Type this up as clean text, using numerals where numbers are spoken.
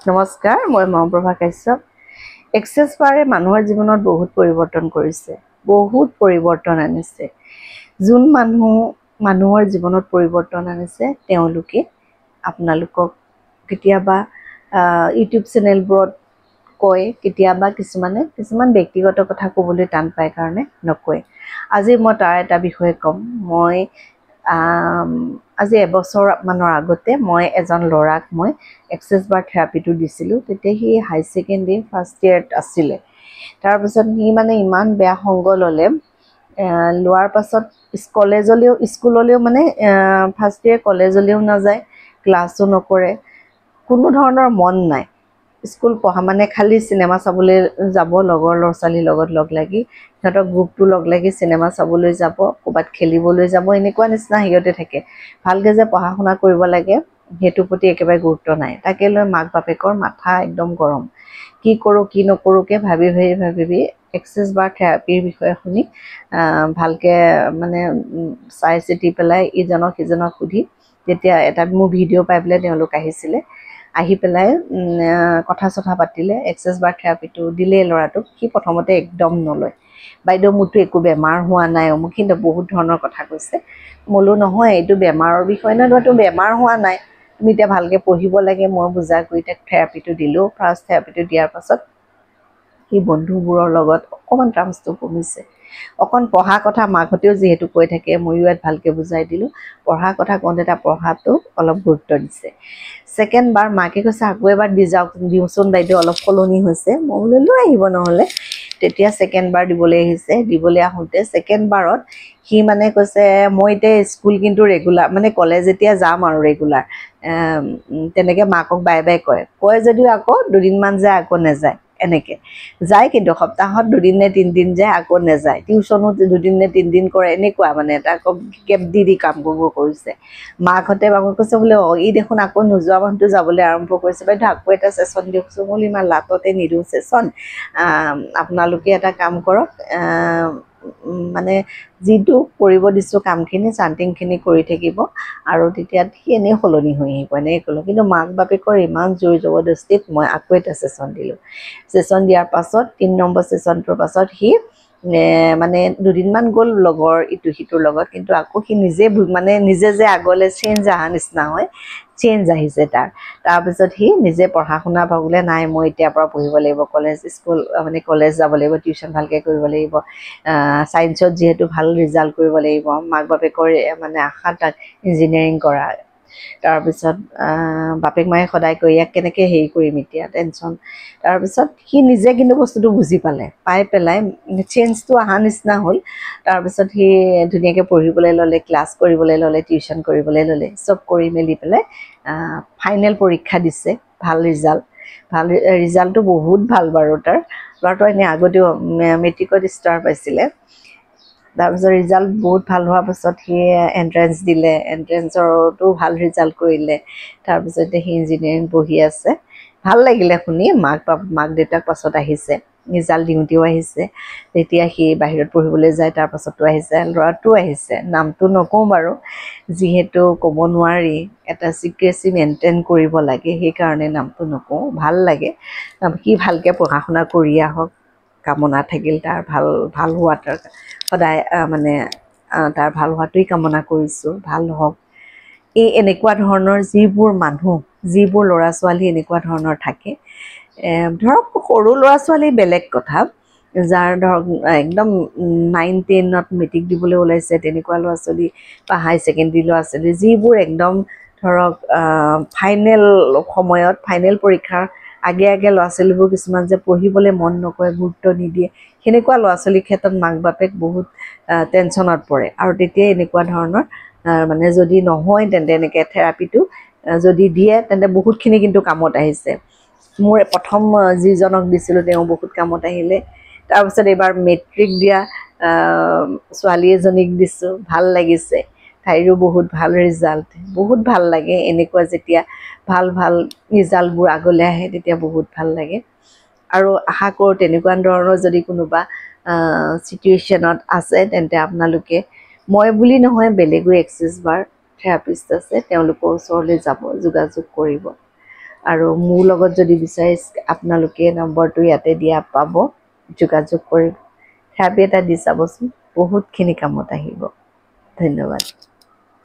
নমস্কাৰ, মই মমপ্ৰভা কাশ্যপ। এক্সেছ বাৰে মানুহৰ জীৱনত বহুত পৰিৱৰ্তন কৰিছে, বহুত পৰিৱৰ্তন আনিছে। যোন মানুহৰ জীৱনত পৰিৱৰ্তন আনিছে তেওঁলোকে আপোনালোকক কেতিয়াবা ইউটিউব চেনেলবোৰত কয়, কেতিয়াবা কিছুমান ব্যক্তিগত কথা ক'বলৈ টান পায় কাৰণে নকয়। আজি মই তাৰ এটা বিষয়ে ক'ম। মই আজি এবছৰ মানৰ আগতে মই এজন ল'ৰাক মই এক্সেছ বাৰ থেৰাপিটো দিছিলোঁ। তেতিয়া সি হাই ছেকেণ্ডেৰী ফাৰ্ষ্ট ইয়েৰত আছিলে। তাৰপিছত সি ইমান বেয়া সংগ ল'লে। লোৱাৰ পাছত স্কুললৈও ফাৰ্ষ্ট ইয়েৰ কলেজলৈও নাযায়, ক্লাছো নকৰে, কোনো ধৰণৰ মন নাই। স্কুল পঢ়া খালি চিনেমা চাবলৈ যাব, লগৰ ল'ৰা ছোৱালীৰ লগত লগ লাগি, সিহঁতৰ গ্ৰুপটো লগ লাগি চিনেমা চাবলৈ যাব, ক'ৰবাত খেলিবলৈ যাব, এনেকুৱা নিচিনা হেৰিয়তে থাকে। ভালকৈ যে পঢ়া শুনা কৰিব লাগে সেইটোৰ প্ৰতি একেবাৰে গুৰুত্ব নাই। তাকে লৈ মাক বাপেকৰ মাথা একদম গৰম। কি কৰোঁ কি নকৰোঁকৈ ভাবি এক্সেছ বাৰ থেৰাপিৰ বিষয়ে শুনি ভালকৈ চাই চিতি পেলাই ইজনক সিজনক সুধি তেতিয়া এটা মোৰ ভিডিঅ' পাই পেলাই তেওঁলোক আহিছিলে। আহি পেলাই কথা চথা পাতিলে, এক্সেছ বাৰ থেৰাপিটো দিলে ল'ৰাটোক। সি প্ৰথমতে একদম নলয়। বাইদেউ মোৰতো একো বেমাৰ হোৱা নাই, মোক কিন্তু বহুত ধৰণৰ কথা কৈছে। বোলো নহয়, এইটো বেমাৰৰ বিষয় নহয়, তোমাৰতো বেমাৰ হোৱা নাই, তুমি এতিয়া ভালকৈ পঢ়িব লাগে। মই বুজা কৰি তাক থেৰাপিটো দিলোঁ। ফাৰ্ষ্ট থেৰাপিটো দিয়াৰ পাছত সি বন্ধুবোৰৰ লগত অকণমান টাৰ্মছটো কমিছে। অকণ পঢ়া কথা মাকহঁতেও যিহেতু কৈ থাকে, ময়ো ইয়াত ভালকৈ বুজাই দিলোঁ। পঢ়া কথা কওঁতে তাৰ পঢ়াটো অলপ গুৰুত্ব দিছে। ছেকেণ্ড বাৰ মাকে কৈছে আকৌ এবাৰ দিওঁচোন বাইদেউ, অলপ সলনি হৈছে। মই বোলো লৈ আহিব নহ'লে। তেতিয়া ছেকেণ্ড বাৰ দিবলৈ আহিছে। দিবলৈ আহোঁতে ছেকেণ্ড বাৰত সি কৈছে, মই এতিয়া স্কুল কিন্তু ৰেগুলাৰ কলেজ এতিয়া যাম আৰু ৰেগুলাৰ, তেনেকৈ মাকক বাই বাই কয় যদিও আকৌ দুদিনমান যায়, আকৌ নেযায়। এনেকৈ যায়, কিন্তু সপ্তাহত 2 নে 3 দিন যায়, আকৌ নেযায়। টিউশ্যনো 2 দিন নে 3 দিন কৰে, এনেকুৱা তাক গেপ দি কামবোৰ কৰিছে। মাকহঁতে কৈছে বোলে, ই দেখোন আকৌ নোযোৱা মানুহটো যাবলৈ আৰম্ভ কৰিছে, বাইদেউ আকৌ এটা ছেশ্যন দিয়কচোন। বোলো ইমান লাটতে নিদিওঁ ছেশ্যন, আপোনালোকে এটা কাম কৰক, যিটো কৰিব দিছোঁ কামখিনি চান্টিংখিনি কৰি থাকিব, আৰু তেতিয়া সি এনেই সলনি হৈ আহিব, এনেকৈ ক'লোঁ। কিন্তু মাক বাপেকৰ ইমান জোৰ জবৰদস্তিত মই আকৌ এটা ছেশ্যন দিলোঁ। ছেশ্যন দিয়াৰ পাছত 3 নম্বৰ ছেশ্যনটোৰ পাছত সি 2 দিনমান গ'ল লগৰ ইটো সিটোৰ লগত, কিন্তু আকৌ সি নিজে যে আগলৈ চেঞ্জ অহা নিচিনা হয়, চেঞ্জ আহিছে তাৰপিছত সি নিজে পঢ়া শুনা বোলে নাই, মই এতিয়াৰ পৰা পঢ়িব লাগিব, কলেজ যাব লাগিব, টিউশ্যন ভালকৈ কৰিব লাগিব, ছায়েন্সত যিহেতু ভাল ৰিজাল্ট কৰিব লাগিব, মাক বাপেকৰ আশা তাক ইঞ্জিনিয়াৰিং কৰা। তাৰপিছত বাপেক মায়ে সদায় কয়, ইয়াক কেনেকৈ হেৰি কৰিম এতিয়া, টেনশ্যন। তাৰপিছত সি নিজে কিন্তু বস্তুটো বুজি পাই পেলাই চেঞ্জটো অহা নিচিনা হ'ল। তাৰপিছত সি ধুনীয়াকৈ পঢ়িবলৈ ল'লে, ক্লাছ কৰিবলৈ ল'লে, টিউশ্যন কৰিবলৈ ল'লে, চব কৰি মেলি পেলাই ফাইনেল পৰীক্ষা দিছে। ভাল ৰিজাল্টটো বহুত ভাল বাৰু ল'ৰাটো এনেই আগতেও মেট্ৰিকত ষ্টাৰ পাইছিলে। তাৰপিছত ৰিজাল্ট বহুত ভাল হোৱাৰ পাছত সি এণ্ট্ৰেঞ্চ দিলে, এণ্ট্ৰেঞ্চৰতো ভাল ৰিজাল্ট কৰিলে। তাৰপিছতে সি ইঞ্জিনিয়াৰিং পঢ়ি আছে। ভাল লাগিলে শুনি। মাক দেউতাক পাছত আহিছে, ৰিজাল্ট দিওঁতেও আহিছে। যেতিয়া সি বাহিৰত পঢ়িবলৈ যায় তাৰ পাছতো আহিছে, ল'ৰাটোও আহিছে। নামটো নকওঁ বাৰু, যিহেতু ক'ব নোৱাৰি, এটা ছিক্ৰেচি মেইনটেইন কৰিব লাগে, সেইকাৰণে নামটো নকওঁ। ভাল লাগে, সি ভালকৈ পঢ়া শুনা কৰি আহক, কামনা থাকিল তাৰ ভাল হোৱা, সদায় তাৰ ভাল হোৱাটোৱেই কামনা কৰিছোঁ, ভাল হওক। এনেকুৱা ধৰণৰ যিবোৰ ল'ৰা ছোৱালী এনেকুৱা ধৰণৰ থাকে, ধৰক সৰু ল'ৰা ছোৱালী বেলেগ কথা, যাৰ ধৰক একদম 9-10ত মেট্ৰিক দিবলৈ ওলাইছে, তেনেকুৱা ল'ৰা ছোৱালী বা হাই ছেকেণ্ডেৰী ল'ৰা ছোৱালী, যিবোৰ একদম ধৰক ফাইনেল সময়ত, ফাইনেল পৰীক্ষাৰ আগে ল'ৰা ছোৱালীবোৰ কিছুমান যে পঢ়িবলৈ মন নকৰে, গুৰুত্ব নিদিয়ে, সেনেকুৱা ল'ৰা ছোৱালীৰ ক্ষেত্ৰত মাক বাপেক বহুত টেনশ্যনত পৰে। আৰু তেতিয়াই এনেকুৱা ধৰণৰ যদি নহয় তেন্তে এনেকৈ থেৰাপিটো যদি দিয়ে তেন্তে বহুতখিনি কিন্তু কামত আহিছে। মোৰ প্ৰথম যিজনক দিছিলোঁ তেওঁ বহুত কামত আহিলে। তাৰপিছত এইবাৰ মেট্ৰিক দিয়া ছোৱালী এজনীক দিছোঁ, ভাল লাগিছে, তাইৰো বহুত ভাল ৰিজাল্ট। বহুত ভাল লাগে এনেকুৱা যেতিয়া ভাল ৰিজাল্টবোৰ আগলৈ আহে, তেতিয়া বহুত ভাল লাগে। আৰু আশা কৰোঁ তেনেকুৱা ধৰণৰ যদি কোনোবা ছিটুৱেশ্যনত আছে তেন্তে আপোনালোকে, মই বুলি নহয় বেলেগো এক্সেছ বাৰ থেৰাপিষ্ট আছে, তেওঁলোকৰ ওচৰলৈ যাব, যোগাযোগ কৰিব। আৰু মোৰ লগত যদি বিচাৰে আপোনালোকে নম্বৰটো ইয়াতে দিয়া পাব, যোগাযোগ কৰিব। থেৰাপি এটা দি চাবচোন, বহুতখিনি কামত আহিব। ধন্যবাদ।